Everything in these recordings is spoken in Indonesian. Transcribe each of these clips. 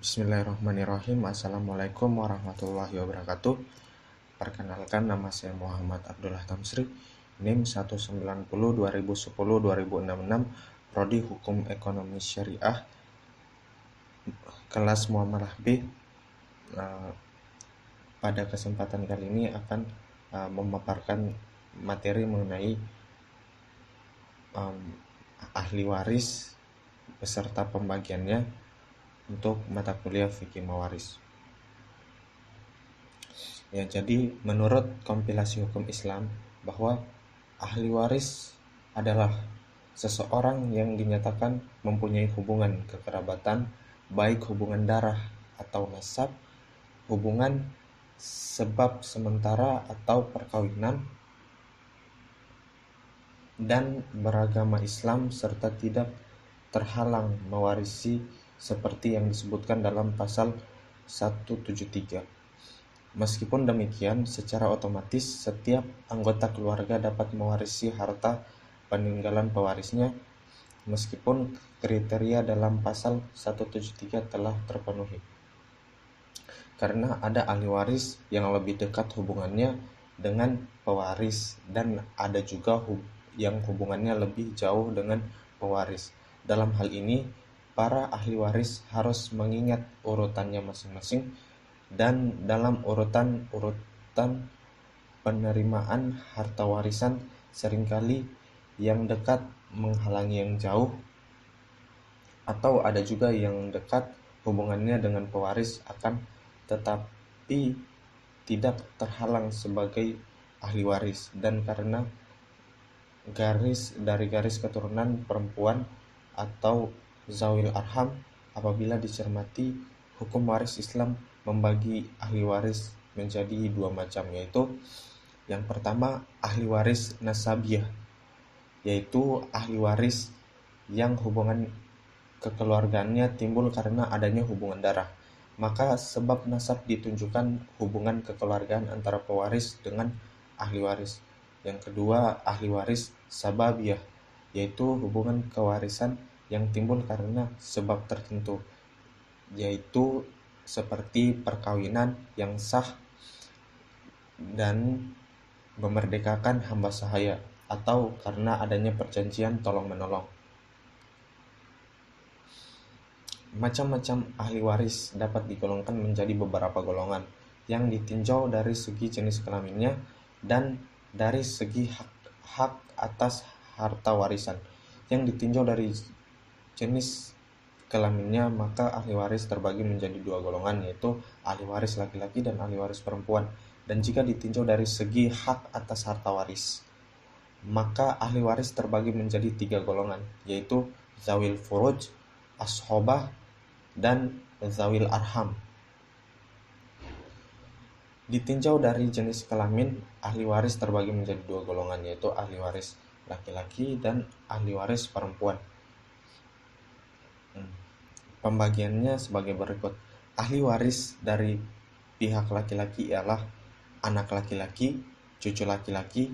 Bismillahirrahmanirrahim. Assalamualaikum warahmatullahi wabarakatuh. Perkenalkan, nama saya Muhammad Abdullah Tamsri, NIM 190-2010-2066, Prodi Hukum Ekonomi Syariah, kelas Muamalah B. Pada kesempatan kali ini akan memaparkan materi mengenai ahli waris beserta pembagiannya untuk mata kuliah fikih mawaris. Ya, jadi menurut kompilasi hukum Islam bahwa ahli waris adalah seseorang yang dinyatakan mempunyai hubungan kekerabatan, baik hubungan darah atau nasab, hubungan sebab sementara atau perkawinan, dan beragama Islam serta tidak terhalang mewarisi seperti yang disebutkan dalam pasal 173. Meskipun demikian, secara otomatis setiap anggota keluarga dapat mewarisi harta peninggalan pewarisnya meskipun kriteria dalam pasal 173 telah terpenuhi. Karena ada ahli waris yang lebih dekat hubungannya dengan pewaris dan ada juga yang hubungannya lebih jauh dengan pewaris. Dalam hal ini, para ahli waris harus mengingat urutannya masing-masing, dan dalam urutan penerimaan harta warisan seringkali yang dekat menghalangi yang jauh, atau ada juga yang dekat hubungannya dengan pewaris akan tetapi tidak terhalang sebagai ahli waris, dan karena garis keturunan perempuan atau zawil arham. Apabila dicermati, hukum waris Islam membagi ahli waris menjadi dua macam, yaitu yang pertama ahli waris nasabiyah, yaitu ahli waris yang hubungan kekeluargaannya timbul karena adanya hubungan darah, maka sebab nasab ditunjukkan hubungan kekeluargaan antara pewaris dengan ahli waris. Yang kedua, ahli waris sababiyah, yaitu hubungan kewarisan yang timbul karena sebab tertentu, yaitu seperti perkawinan yang sah dan memerdekakan hamba sahaya, atau karena adanya perjanjian tolong-menolong. Macam-macam ahli waris dapat digolongkan menjadi beberapa golongan yang ditinjau dari segi jenis kelaminnya dan dari segi hak atas harta warisan. Yang ditinjau dari jenis kelaminnya, maka ahli waris terbagi menjadi dua golongan, yaitu ahli waris laki-laki dan ahli waris perempuan. Dan jika ditinjau dari segi hak atas harta waris, maka ahli waris terbagi menjadi tiga golongan, yaitu zawil furuj, ashobah, dan zawil arham. Ditinjau dari jenis kelamin, ahli waris terbagi menjadi dua golongan, yaitu ahli waris laki-laki dan ahli waris perempuan. Pembagiannya sebagai berikut. Ahli waris dari pihak laki-laki ialah anak laki-laki, cucu laki-laki,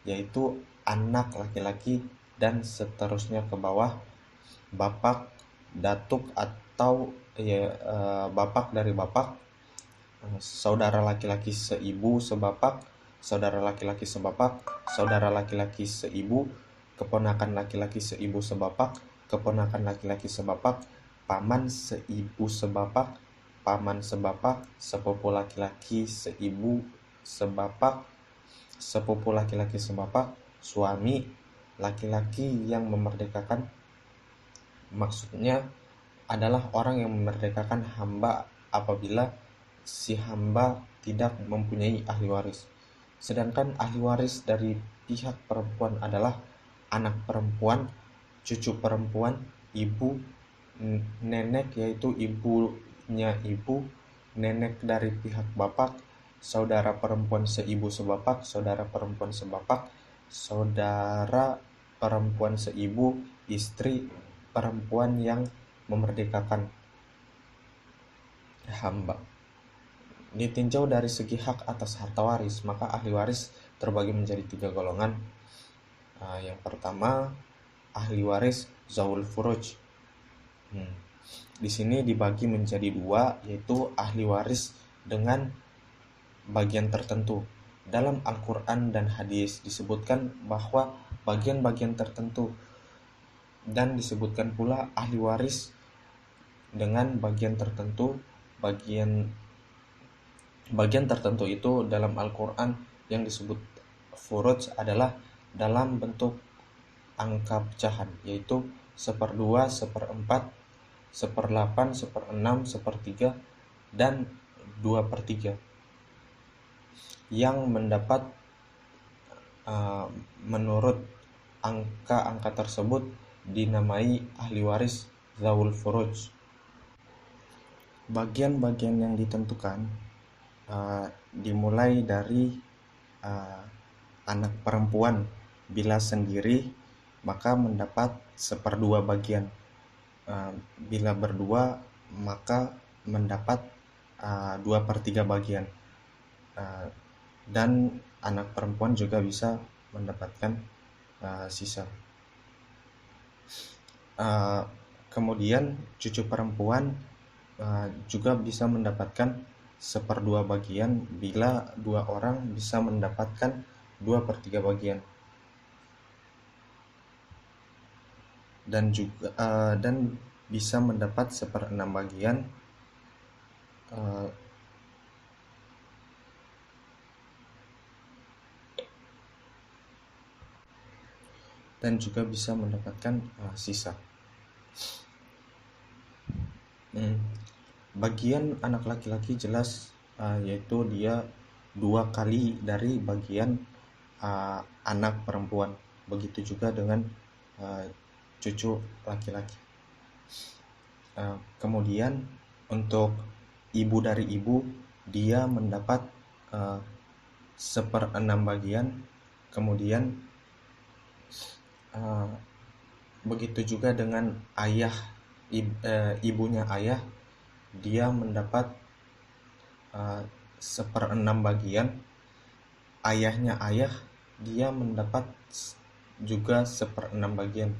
yaitu anak laki-laki dan seterusnya ke bawah, bapak, datuk atau bapak dari bapak, saudara laki-laki seibu sebapak, saudara laki-laki sebapak, saudara laki-laki seibu, keponakan laki-laki seibu sebapak, keponakan laki-laki sebapak, paman seibu sebapak, paman sebapak, sepupu laki-laki seibu sebapak, sepupu laki-laki sebapak, suami laki-laki yang memerdekakan. Maksudnya adalah orang yang memerdekakan hamba apabila si hamba tidak mempunyai ahli waris. Sedangkan ahli waris dari pihak perempuan adalah anak perempuan, cucu perempuan, ibu, nenek yaitu ibunya ibu, nenek dari pihak bapak, saudara perempuan seibu sebapak, saudara perempuan sebapak, saudara perempuan seibu, istri perempuan yang memerdekakan hamba. Ditinjau dari segi hak atas harta waris, maka ahli waris terbagi menjadi tiga golongan. Yang pertama, ahli waris zawul furuj. Di sini dibagi menjadi dua, yaitu ahli waris dengan bagian tertentu. Dalam Al-Quran dan hadis disebutkan bahwa bagian-bagian tertentu, dan disebutkan pula ahli waris dengan bagian tertentu. Bagian tertentu itu dalam Al-Quran yang disebut furuj adalah dalam bentuk angka pecahan, yaitu 1/2, 1/4, 1/8, 1/6, 1/3, dan 2/3 yang mendapat menurut angka-angka tersebut dinamai ahli waris zawul furuj. Bagian-bagian yang ditentukan dimulai dari anak perempuan bila sendiri maka mendapat 1/2 bagian, bila berdua maka mendapat 2/3 bagian, dan anak perempuan juga bisa mendapatkan sisa. Kemudian cucu perempuan juga bisa mendapatkan 1/2 bagian bila 2 orang bisa mendapatkan 2/3 bagian, dan juga dan bisa mendapat 1/6 bagian dan juga bisa mendapatkan sisa. Bagian anak laki-laki jelas yaitu dia 2 kali dari bagian anak perempuan. Begitu juga dengan cucu laki-laki. Kemudian untuk ibu dari ibu, dia mendapat 1/6 bagian. Kemudian begitu juga dengan ayah, ibunya ayah, dia mendapat 1/6 bagian. Ayahnya ayah, dia mendapat juga 1/6 bagian.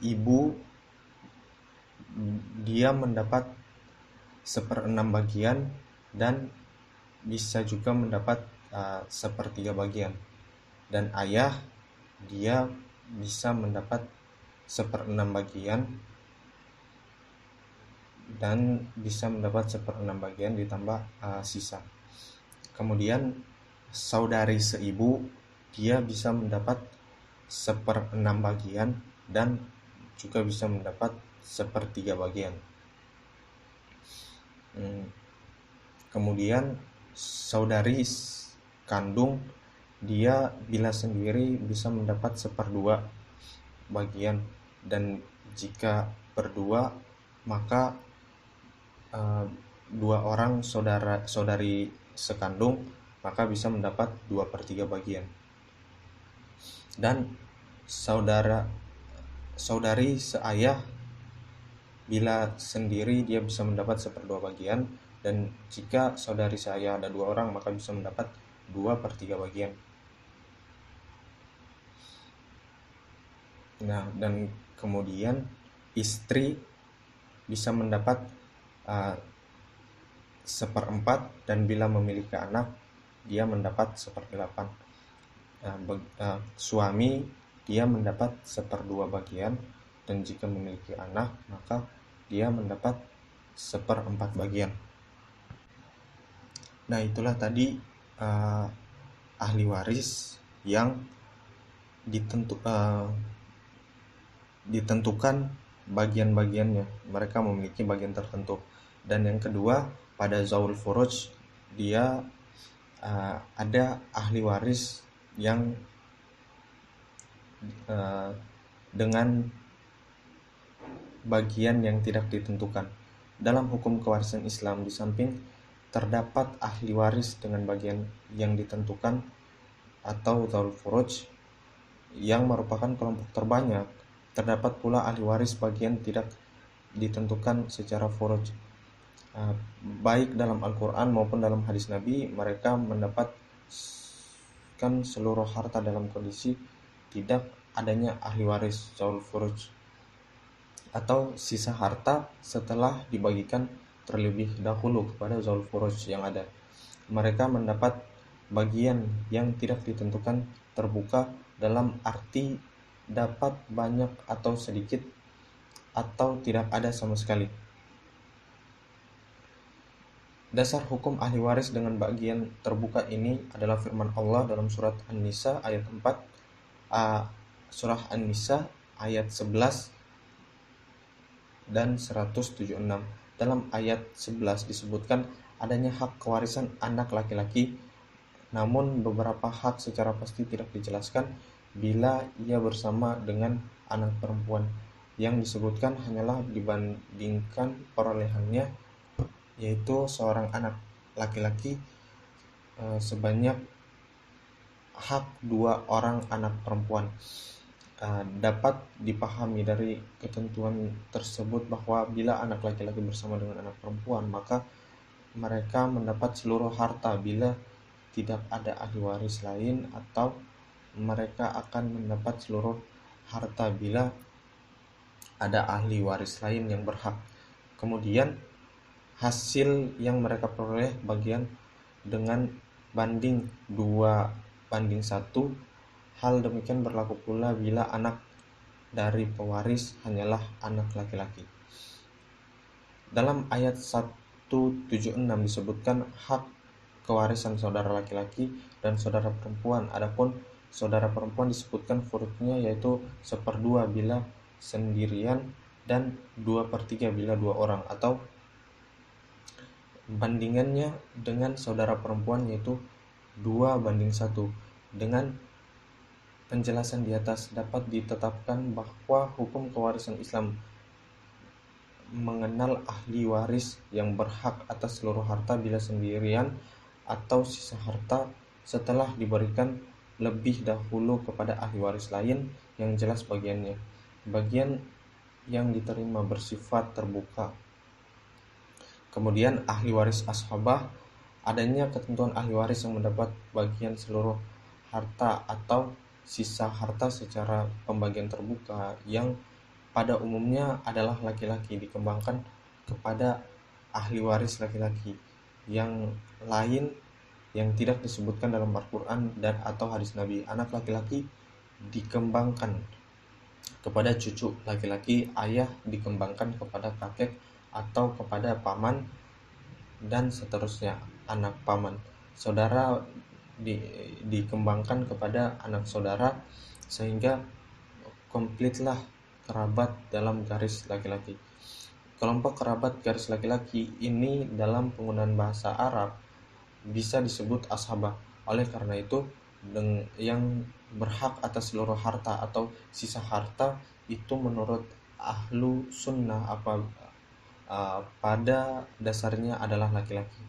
Ibu, dia mendapat 1/6 bagian dan bisa juga mendapat 1/3 bagian. Dan ayah, dia bisa mendapat 1/6 bagian dan bisa mendapat 1/6 bagian ditambah sisa. Kemudian saudari seibu, dia bisa mendapat 1/6 bagian dan juga bisa mendapat 1/3 bagian. Kemudian saudari kandung, dia bila sendiri bisa mendapat 1/2 bagian, dan jika berdua maka 2 orang saudari sekandung maka bisa mendapat 2/3 bagian. Dan saudari seayah bila sendiri dia bisa mendapat 1/2 bagian, dan jika saudari seayah ada 2 orang maka bisa mendapat 2/3 bagian. Nah, dan kemudian istri bisa mendapat 1/4, dan bila memiliki anak dia mendapat 1/8. Suami dia mendapat 1/2 bagian, dan jika memiliki anak maka dia mendapat 1/4 bagian. Nah, itulah tadi ahli waris yang ditentukan bagian-bagiannya, mereka memiliki bagian tertentu. Dan yang kedua, pada zawul furuj dia ada ahli waris yang dengan bagian yang tidak ditentukan. Dalam hukum kewarisan Islam, di samping terdapat ahli waris dengan bagian yang ditentukan atau zawul furuj yang merupakan kelompok terbanyak, terdapat pula ahli waris bagian tidak ditentukan secara furuj. Baik dalam Al-Quran maupun dalam hadis Nabi, mereka mendapat disebutkan seluruh harta dalam kondisi tidak adanya ahli waris zaul furuj atau sisa harta setelah dibagikan terlebih dahulu kepada zaul furuj yang ada. Mereka mendapat bagian yang tidak ditentukan terbuka dalam arti dapat banyak atau sedikit atau tidak ada sama sekali. Dasar hukum ahli waris dengan bagian terbuka ini adalah firman Allah dalam surat An-Nisa ayat 4, surah An-Nisa ayat 11 dan 176. Dalam ayat 11 disebutkan adanya hak kewarisan anak laki-laki, namun beberapa hak secara pasti tidak dijelaskan bila ia bersama dengan anak perempuan. Yang disebutkan hanyalah dibandingkan perolehannya, yaitu seorang anak laki-laki sebanyak hak 2 orang anak perempuan. Dapat dipahami dari ketentuan tersebut bahwa bila anak laki-laki bersama dengan anak perempuan, maka mereka mendapat seluruh harta bila tidak ada ahli waris lain, atau mereka akan mendapat seluruh harta bila ada ahli waris lain yang berhak. Kemudian hasil yang mereka peroleh bagian dengan banding 2:1. Hal demikian berlaku pula bila anak dari pewaris hanyalah anak laki-laki. Dalam ayat 176 disebutkan hak kewarisan saudara laki-laki dan saudara perempuan. Adapun saudara perempuan disebutkan furudnya yaitu 1/2 bila sendirian dan 2/3 bila 2 orang, atau bandingannya dengan saudara perempuan yaitu 2:1. Dengan penjelasan di atas dapat ditetapkan bahwa hukum kewarisan Islam mengenal ahli waris yang berhak atas seluruh harta bila sendirian atau sisa harta setelah diberikan lebih dahulu kepada ahli waris lain yang jelas bagiannya. Bagian yang diterima bersifat terbuka. Kemudian ahli waris ashabah, adanya ketentuan ahli waris yang mendapat bagian seluruh harta atau sisa harta secara pembagian terbuka yang pada umumnya adalah laki-laki dikembangkan kepada ahli waris laki-laki yang lain yang tidak disebutkan dalam Al-Quran dan atau hadis Nabi. Anak laki-laki dikembangkan kepada cucu laki-laki, ayah dikembangkan kepada kakek atau kepada paman, dan seterusnya, anak paman. Saudara dikembangkan kepada anak saudara, sehingga komplitlah kerabat dalam garis laki-laki. Kelompok kerabat garis laki-laki ini dalam penggunaan bahasa Arab bisa disebut ashabah. Oleh karena itu, yang berhak atas seluruh harta atau sisa harta itu menurut ahlu sunnah pada dasarnya adalah laki-laki.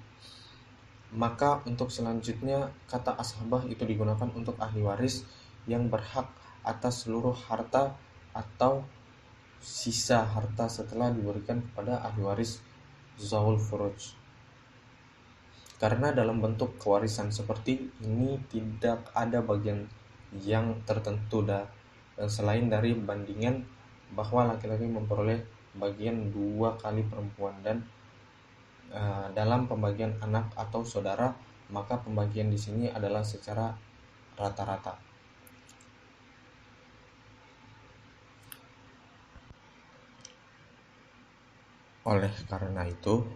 Maka untuk selanjutnya kata ashabah itu digunakan untuk ahli waris yang berhak atas seluruh harta atau sisa harta setelah diberikan kepada ahli waris zaul furuj. Karena dalam bentuk kewarisan seperti ini tidak ada bagian yang tertentu selain dari bandingan bahwa laki-laki memperoleh bagian 2 kali perempuan, dan dalam pembagian anak atau saudara maka pembagian di sini adalah secara rata-rata. Oleh karena itu,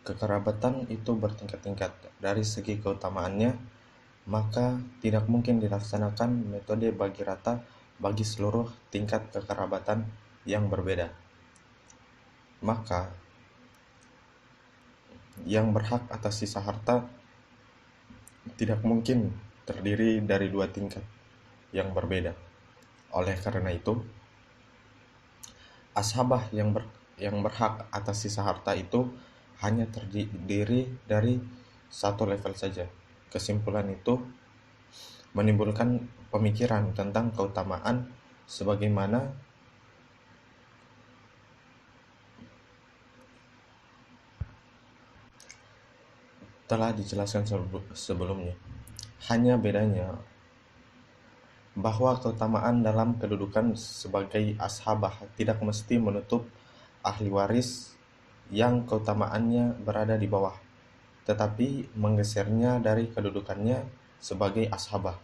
kekerabatan itu bertingkat-tingkat. Dari segi keutamaannya, maka tidak mungkin dilaksanakan metode bagi rata bagi seluruh tingkat kekerabatan yang berbeda. Maka yang berhak atas sisa harta tidak mungkin terdiri dari 2 tingkat yang berbeda. Oleh karena itu, ashabah yang berhak atas sisa harta itu hanya terdiri dari 1 level saja. Kesimpulan itu menimbulkan pemikiran tentang keutamaan sebagaimana telah dijelaskan sebelumnya. Hanya bedanya bahwa keutamaan dalam kedudukan sebagai ashabah tidak mesti menutup ahli waris yang keutamaannya berada di bawah, tetapi menggesernya dari kedudukannya sebagai ashabah.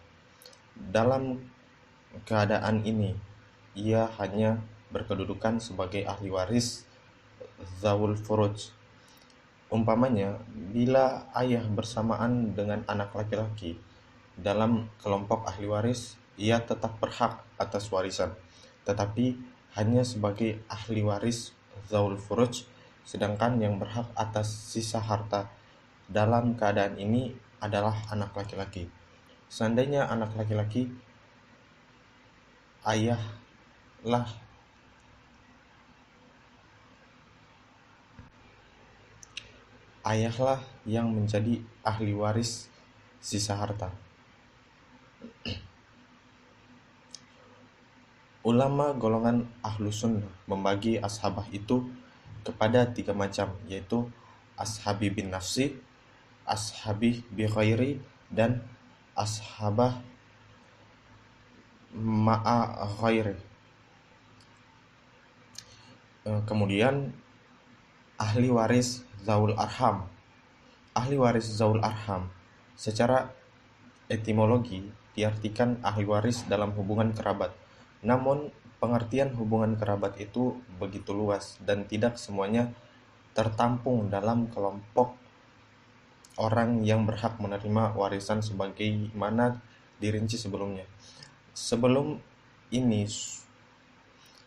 Dalam keadaan ini, ia hanya berkedudukan sebagai ahli waris zawul furuj. Umpamanya, bila ayah bersamaan dengan anak laki-laki dalam kelompok ahli waris, ia tetap berhak atas warisan, tetapi hanya sebagai ahli waris zawul furuj, sedangkan yang berhak atas sisa harta dalam keadaan ini adalah anak laki-laki. Seandainya anak laki-laki, ayahlah yang menjadi ahli waris sisa harta. Ulama golongan ahlu sunnah membagi ashabah itu kepada 3 macam, yaitu ashabi bin nafsi, ashabi bi ghairi, dan ashabah ma'a ghairi. Kemudian ahli waris zaul arham. Ahli waris zaul arham secara etimologi diartikan ahli waris dalam hubungan kerabat. Namun pengertian hubungan kerabat itu begitu luas dan tidak semuanya tertampung dalam kelompok orang yang berhak menerima warisan sebagaimana dirinci sebelumnya. Sebelum ini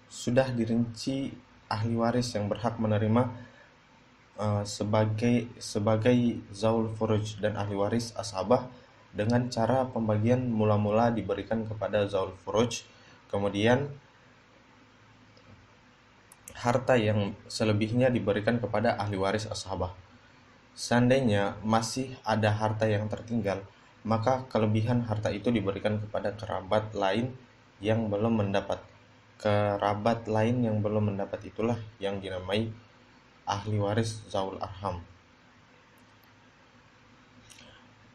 sudah dirinci ahli waris yang berhak menerima sebagai zaul furuj dan ahli waris ashabah dengan cara pembagian mula-mula diberikan kepada zaul furuj, kemudian harta yang selebihnya diberikan kepada ahli waris ashabah. Seandainya masih ada harta yang tertinggal, maka kelebihan harta itu diberikan kepada kerabat lain yang belum mendapat. Kerabat lain yang belum mendapat itulah yang dinamai ahli waris zaul arham.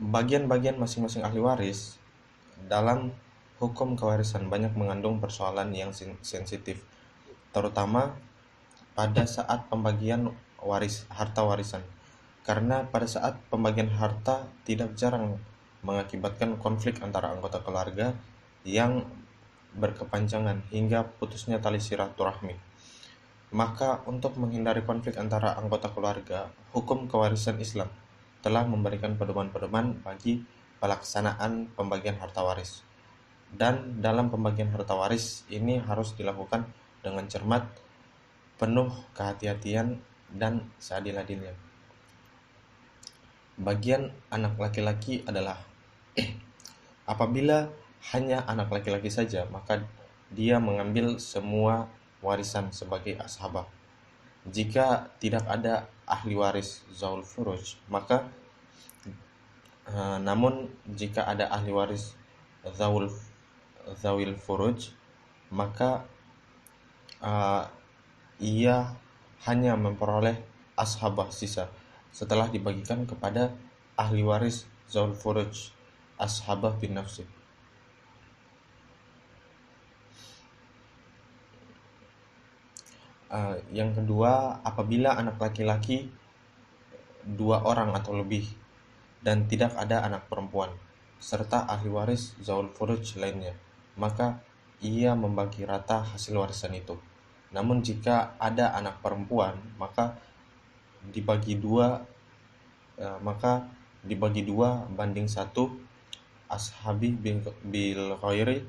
Bagian-bagian masing-masing ahli waris dalam hukum kewarisan banyak mengandung persoalan yang sensitif, terutama pada saat pembagian harta warisan. Karena pada saat pembagian harta tidak jarang mengakibatkan konflik antara anggota keluarga yang berkepanjangan hingga putusnya tali silaturahmi. Maka untuk menghindari konflik antara anggota keluarga, hukum kewarisan Islam telah memberikan pedoman-pedoman bagi pelaksanaan pembagian harta waris. Dan dalam pembagian harta waris ini harus dilakukan dengan cermat, penuh kehati-hatian, dan seadil-adilnya. Bagian anak laki-laki adalah apabila hanya anak laki-laki saja, maka dia mengambil semua warisan sebagai ashabah. Jika tidak ada ahli waris zaul furuj, maka namun jika ada ahli waris zawil furuj, maka ia hanya memperoleh ashabah sisa setelah dibagikan kepada ahli waris zaul furuj ashabah bin nafsi. Yang kedua, apabila anak laki-laki 2 orang atau lebih dan tidak ada anak perempuan serta ahli waris zaul furuj lainnya, maka ia membagi rata hasil warisan itu. Namun jika ada anak perempuan, maka dibagi 2 banding 1 ashabi bil ghairi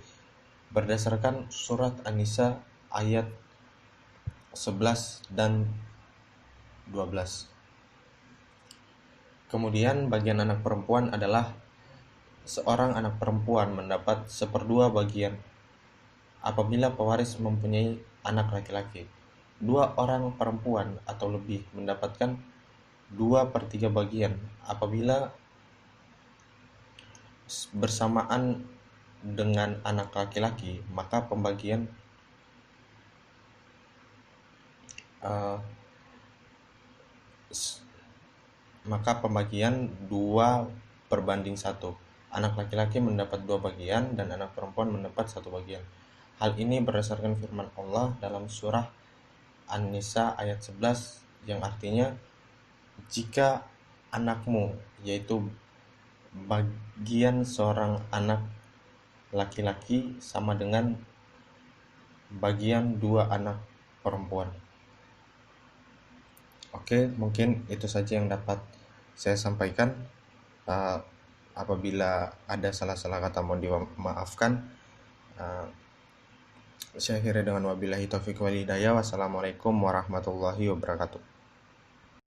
berdasarkan surat An-Nisa ayat 11 dan 12. Kemudian bagian anak perempuan adalah seorang anak perempuan mendapat 1/2 bagian apabila pewaris mempunyai anak laki-laki. 2 orang perempuan atau lebih mendapatkan 2/3 bagian apabila bersamaan dengan anak laki-laki, maka pembagian 2/1. anak laki-laki mendapat 2 bagian dan anak perempuan mendapat 1 bagian. Hal ini berdasarkan firman Allah dalam surah An-Nisa ayat 11 yang artinya, jika anakmu, yaitu bagian seorang anak laki-laki sama dengan bagian 2 anak perempuan. Oke, mungkin itu saja yang dapat saya sampaikan. Apabila ada salah-salah kata mohon dimaafkan. Saya akhiri dengan wabillahi taufiq wal hidayah. Wassalamualaikum warahmatullahi wabarakatuh.